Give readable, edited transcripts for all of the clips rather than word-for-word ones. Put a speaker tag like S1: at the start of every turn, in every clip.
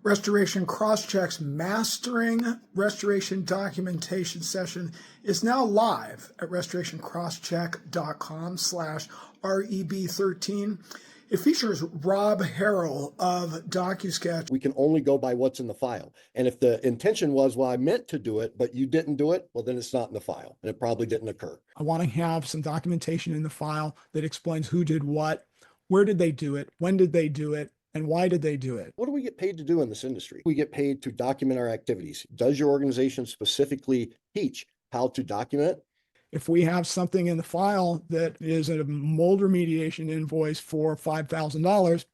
S1: Restoration Crosscheck's Mastering Restoration Documentation session is now live at restorationcrosscheck.com/REB13. It features Rob Harrell of DocuSketch.
S2: We can only go by what's in the file. And if the intention was, well, I meant to do it, but you didn't do it, well, then it's not in the file and it probably didn't occur.
S3: I want to have some documentation in the file that explains who did what, where did they do it, when did they do it, and why did they do it?
S2: What do we get paid to do in this industry? We get paid to document our activities. Does your organization specifically teach how to document?
S3: If we have something in the file that is a mold remediation invoice for $5,000,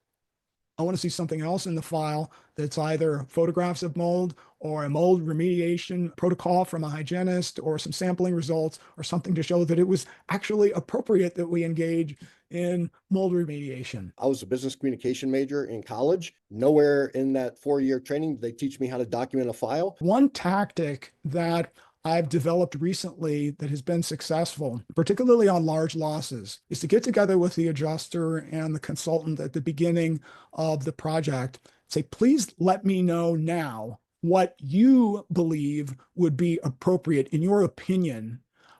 S3: I want to see something else in the file that's either photographs of mold or a mold remediation protocol from a hygienist or some sampling results or something to show that it was actually appropriate that we engage in mold remediation.
S2: I was a business communication major in college. Nowhere in that 4-year training did they teach me how to document a file.
S3: One tactic that I've developed recently that has been successful, particularly on large losses, is to get together with the adjuster and the consultant at the beginning of the project, say, please let me know now what you believe would be appropriate in your opinion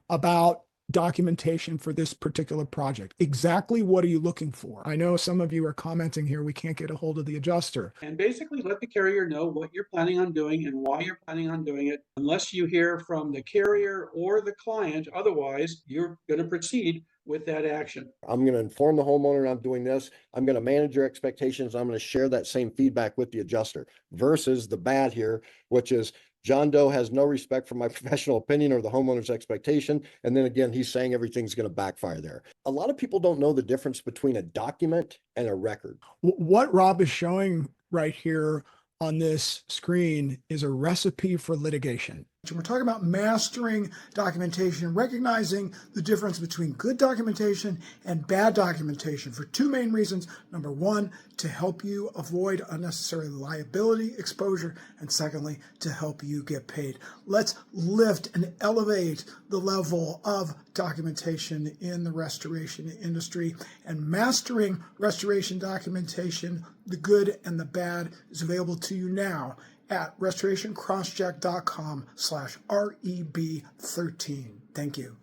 S3: about documentation for this particular project. Exactly what are you looking for? I know some of you are commenting here, we can't get a hold of the adjuster.
S4: And basically let the carrier know what you're planning on doing and why you're planning on doing it, unless you hear from the carrier or the client. Otherwise, you're going to proceed with that action.
S2: I'm going to inform the homeowner I'm doing this. I'm going to manage your expectations. I'm going to share that same feedback with the adjuster versus the bad here, which is John Doe has no respect for my professional opinion or the homeowner's expectation. And then again, he's saying everything's going to backfire there. A lot of people don't know the difference between a document and a record.
S3: What Rob is showing right here on this screen is a recipe for litigation.
S1: We're talking about mastering documentation, recognizing the difference between good documentation and bad documentation for two main reasons. Number one, to help you avoid unnecessary liability exposure, and secondly, to help you get paid. Let's lift and elevate the level of documentation in the restoration industry, and mastering restoration documentation, the good and the bad, is available to you now at restorationcrosscheck.com/REB13. Thank you.